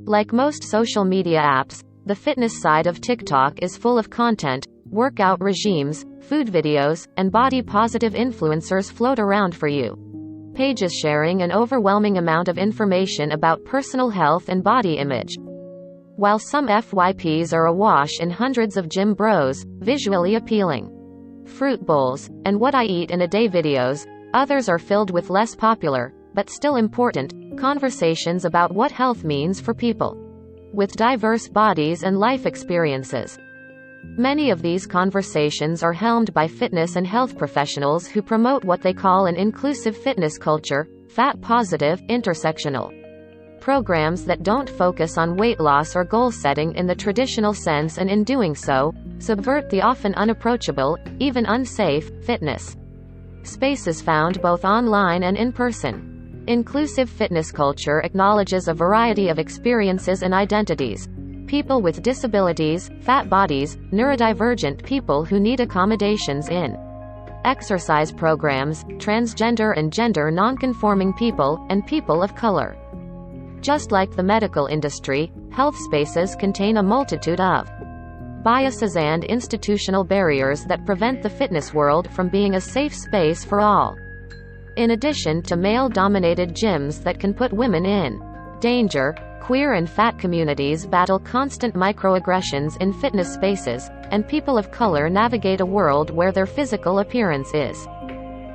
Like most social media apps, the fitness side of TikTok is full of content, workout regimes, food videos, and body-positive influencers float around for you. Pages sharing an overwhelming amount of information about personal health and body image. While some FYPs are awash in hundreds of gym bros, visually appealing fruit bowls, and what I eat in a day videos, others are filled with less popular, but still important, conversations about what health means for people with diverse bodies and life experiences. Many of these conversations are helmed by fitness and health professionals who promote what they call an inclusive fitness culture, fat-positive, intersectional programs that don't focus on weight loss or goal setting in the traditional sense, and in doing so, subvert the often unapproachable, even unsafe, fitness spaces found both online and in person. Inclusive fitness culture acknowledges a variety of experiences and identities. People with disabilities, fat bodies, neurodivergent people who need accommodations in exercise programs, transgender and gender nonconforming people, and people of color. Just like the medical industry, health spaces contain a multitude of biases and institutional barriers that prevent the fitness world from being a safe space for all. In addition to male-dominated gyms that can put women in danger, queer and fat communities battle constant microaggressions in fitness spaces, and people of color navigate a world where their physical appearance is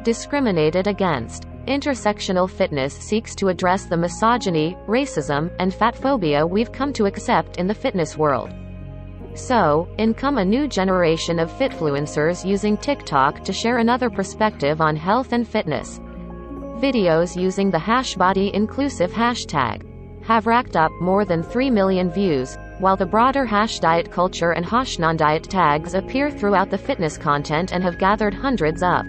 discriminated against. Intersectional fitness seeks to address the misogyny, racism, and fatphobia we've come to accept in the fitness world. So, in come a new generation of fitfluencers using TikTok to share another perspective on health and fitness. Videos using the #BodyInclusive hashtag have racked up more than 3 million views, while the broader #dietculture and #nondiet tags appear throughout the fitness content and have gathered hundreds of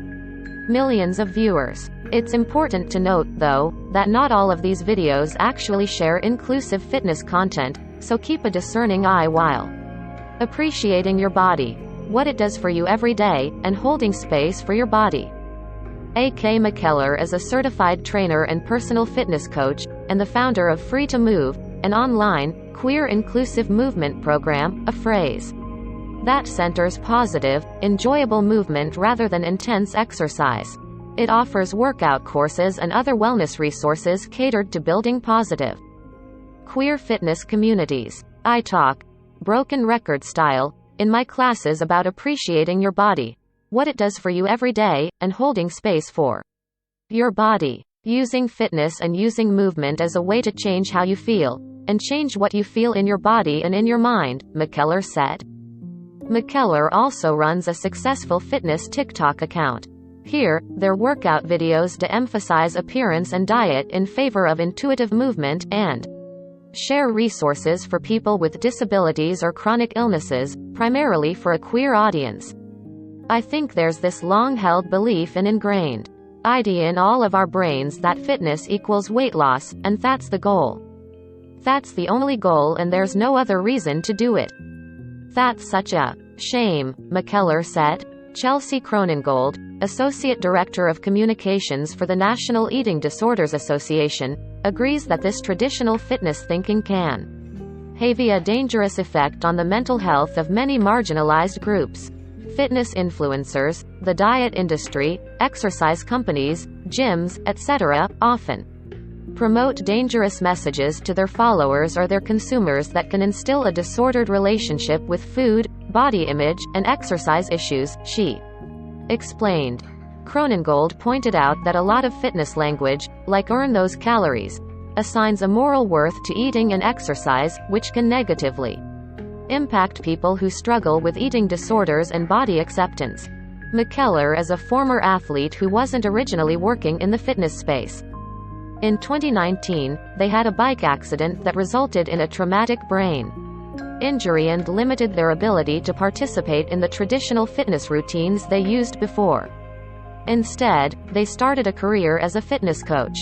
millions of viewers. It's important to note, though, that not all of these videos actually share inclusive fitness content, so keep a discerning eye while appreciating your body, what it does for you every day, and holding space for your body. A.K. McKellar is a certified trainer and personal fitness coach, and the founder of Free to Move, an online, queer inclusive movement program, a phrase that centers positive, enjoyable movement rather than intense exercise. It offers workout courses and other wellness resources catered to building positive, queer fitness communities. I talk, broken record style, in my classes about appreciating your body, what it does for you every day, and holding space for your body. Using fitness and using movement as a way to change how you feel, and change what you feel in your body and in your mind, McKellar said. McKellar also runs a successful fitness TikTok account. Here, their workout videos de-emphasize appearance and diet in favor of intuitive movement, and share resources for people with disabilities or chronic illnesses, primarily for a queer audience. I think there's this long-held belief and ingrained idea in all of our brains that fitness equals weight loss, and that's the goal. That's the only goal, and there's no other reason to do it. That's such a shame, McKellar said. Chelsea Cronengold, Associate Director of Communications for the National Eating Disorders Association, agrees that this traditional fitness thinking can have a dangerous effect on the mental health of many marginalized groups. Fitness influencers, the diet industry, exercise companies, gyms, etc., often promote dangerous messages to their followers or their consumers that can instill a disordered relationship with food, body image, and exercise issues, she explained. Cronengold pointed out that a lot of fitness language, like earn those calories, assigns a moral worth to eating and exercise, which can negatively impact people who struggle with eating disorders and body acceptance. McKellar is a former athlete who wasn't originally working in the fitness space. In 2019, they had a bike accident that resulted in a traumatic brain injury and limited their ability to participate in the traditional fitness routines they used before. Instead, they started a career as a fitness coach,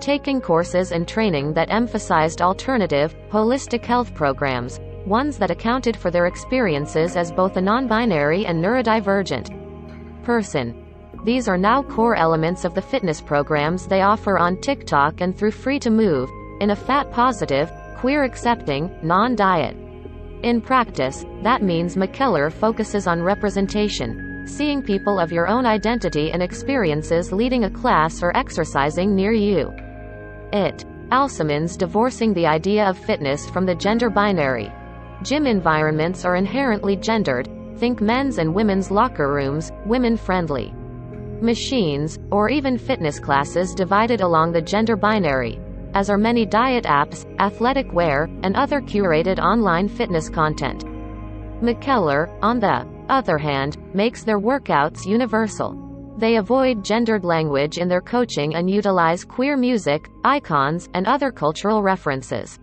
taking courses and training that emphasized alternative, holistic health programs, ones that accounted for their experiences as both a non-binary and neurodivergent person. These are now core elements of the fitness programs they offer on TikTok and through Free to Move, in a fat-positive, queer accepting, non-diet. In practice, that means McKellar focuses on representation, seeing people of your own identity and experiences leading a class or exercising near you. It also means divorcing the idea of fitness from the gender binary. Gym environments are inherently gendered. Think men's and women's locker rooms, women-friendly machines, or even fitness classes divided along the gender binary, as are many diet apps, athletic wear, and other curated online fitness content. McKellar, on the other hand, makes their workouts universal. They avoid gendered language in their coaching and utilize queer music, icons, and other cultural references.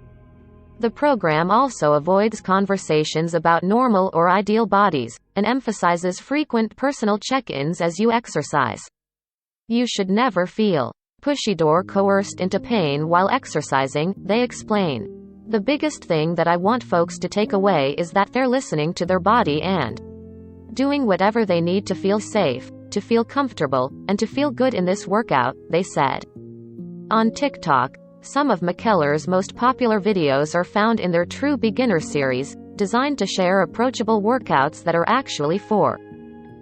The program also avoids conversations about normal or ideal bodies, and emphasizes frequent personal check-ins as you exercise. You should never feel pushy or coerced into pain while exercising, they explain. The biggest thing that I want folks to take away is that they're listening to their body and doing whatever they need to feel safe, to feel comfortable, and to feel good in this workout, they said. On TikTok, some of McKellar's most popular videos are found in their True Beginner series, designed to share approachable workouts that are actually for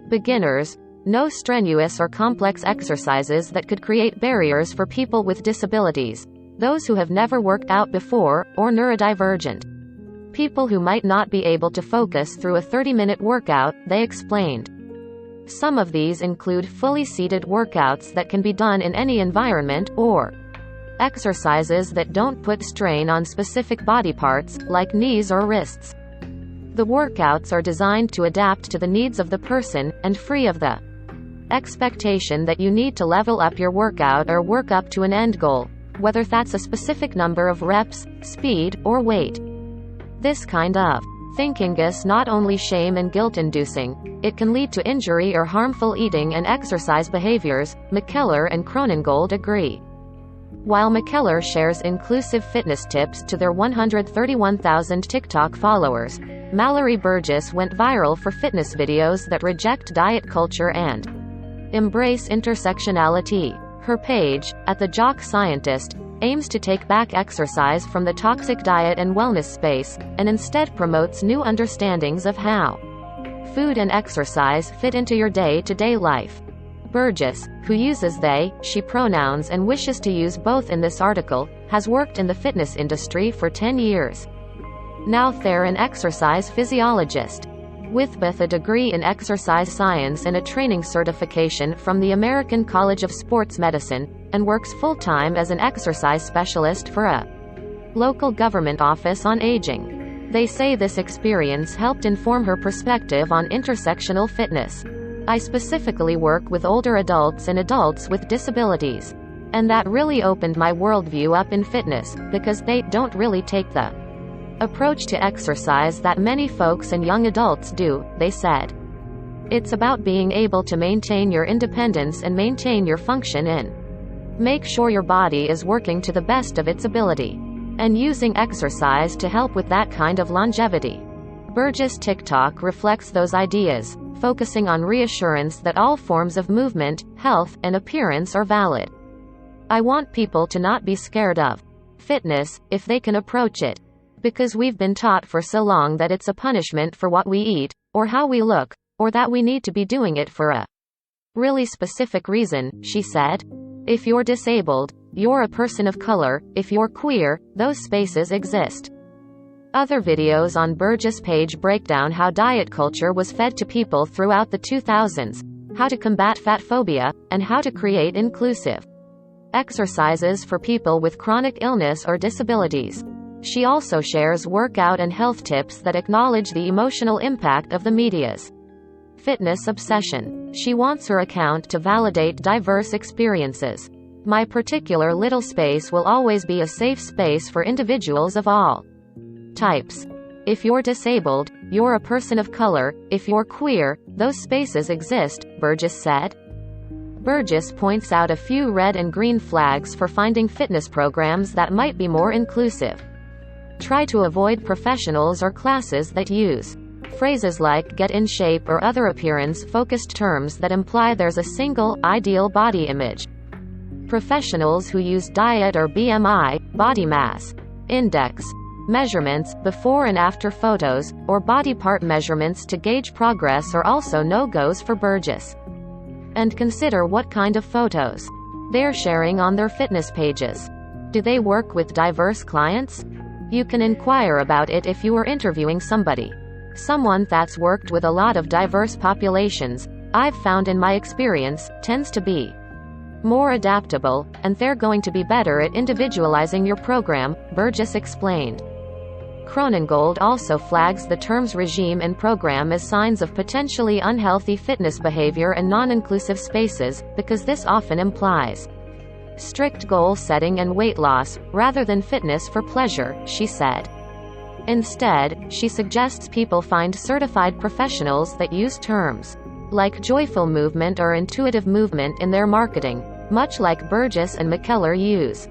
beginners. No strenuous or complex exercises that could create barriers for people with disabilities, those who have never worked out before, or neurodivergent people who might not be able to focus through a 30-minute workout, they explained. Some of these include fully seated workouts that can be done in any environment, or exercises that don't put strain on specific body parts, like knees or wrists. The workouts are designed to adapt to the needs of the person, and free of the expectation that you need to level up your workout or work up to an end goal, whether that's a specific number of reps, speed, or weight. This kind of thinking is not only shame and guilt-inducing, it can lead to injury or harmful eating and exercise behaviors, McKellar and Cronengold agree. While McKellar shares inclusive fitness tips to their 131,000 TikTok followers, Mallory Burgess went viral for fitness videos that reject diet culture and embrace intersectionality. Her page, At the Jock Scientist, aims to take back exercise from the toxic diet and wellness space, and instead promotes new understandings of how food and exercise fit into your day-to-day life. Burgess, who uses they, she pronouns and wishes to use both in this article, has worked in the fitness industry for 10 years. Now they're an exercise physiologist, with both a degree in exercise science and a training certification from the American College of Sports Medicine, and works full-time as an exercise specialist for a local government office on aging. They say this experience helped inform her perspective on intersectional fitness. I specifically work with older adults and adults with disabilities. And that really opened my worldview up in fitness, because they don't really take the approach to exercise that many folks and young adults do, they said. It's about being able to maintain your independence and maintain your function in. Make sure your body is working to the best of its ability. And using exercise to help with that kind of longevity. Burgess TikTok reflects those ideas, focusing on reassurance that all forms of movement, health, and appearance are valid. I want people to not be scared of fitness, if they can approach it. Because we've been taught for so long that it's a punishment for what we eat, or how we look, or that we need to be doing it for a really specific reason, she said. If you're disabled, you're a person of color, if you're queer, those spaces exist. Other videos on Burgess' page break down how diet culture was fed to people throughout the 2000s, how to combat fat phobia, and how to create inclusive exercises for people with chronic illness or disabilities. She also shares workout and health tips that acknowledge the emotional impact of the media's fitness obsession. She wants her account to validate diverse experiences. My particular little space will always be a safe space for individuals of all types. If you're disabled, you're a person of color, if you're queer, those spaces exist, Burgess said. Burgess points out a few red and green flags for finding fitness programs that might be more inclusive. Try to avoid professionals or classes that use phrases like get in shape or other appearance-focused terms that imply there's a single, ideal body image. Professionals who use diet or BMI, body mass index, Measurements, before and after photos, or body part measurements to gauge progress are also no-goes for Burgess. And consider what kind of photos they're sharing on their fitness pages. Do they work with diverse clients? You can inquire about it if you are interviewing someone that's worked with a lot of diverse populations. I've found in my experience, tends to be more adaptable, and they're going to be better at individualizing your program, Burgess explained. Kronengold also flags the terms regime and program as signs of potentially unhealthy fitness behavior and non-inclusive spaces, because this often implies strict goal setting and weight loss, rather than fitness for pleasure, she said. Instead, she suggests people find certified professionals that use terms like joyful movement or intuitive movement in their marketing, much like Burgess and McKellar use.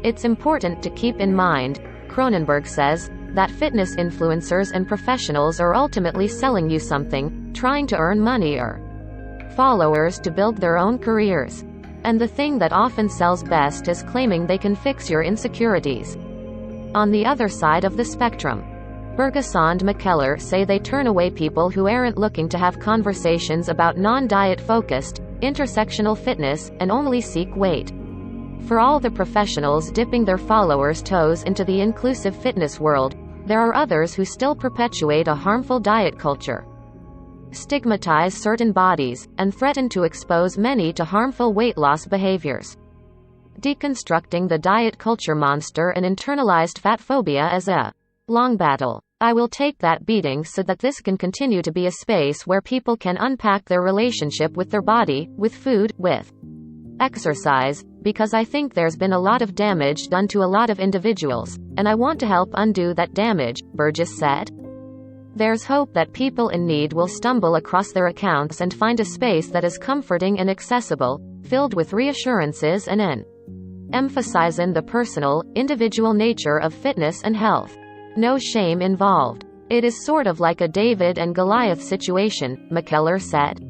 It's important to keep in mind, Cronenberg says, that fitness influencers and professionals are ultimately selling you something, trying to earn money or followers to build their own careers. And the thing that often sells best is claiming they can fix your insecurities. On the other side of the spectrum, Burgess and McKellar say they turn away people who aren't looking to have conversations about non-diet focused, intersectional fitness, and only seek weight. For all the professionals dipping their followers' toes into the inclusive fitness world, there are others who still perpetuate a harmful diet culture, stigmatize certain bodies, and threaten to expose many to harmful weight loss behaviors. Deconstructing the diet culture monster and internalized fat phobia is a long battle. I will take that beating so that this can continue to be a space where people can unpack their relationship with their body, with food, with exercise, because I think there's been a lot of damage done to a lot of individuals, and I want to help undo that damage, Burgess said. There's hope that people in need will stumble across their accounts and find a space that is comforting and accessible, filled with reassurances and an emphasizing the personal, individual nature of fitness and health. No shame involved. It is sort of like a David and Goliath situation, McKellar said.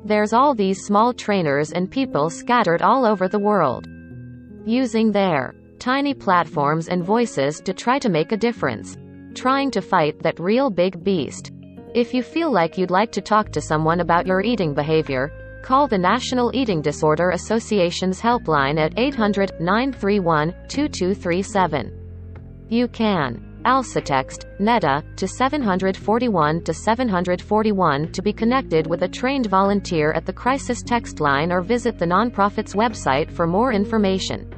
There's all these small trainers and people scattered all over the world, using their tiny platforms and voices to try to make a difference, trying to fight that real big beast. If you feel like you'd like to talk to someone about your eating behavior, call the National Eating Disorder Association's helpline at 800-931-2237. You can also text NETA to 741 to 741 to be connected with a trained volunteer at the crisis text line, or visit the nonprofit's website for more information.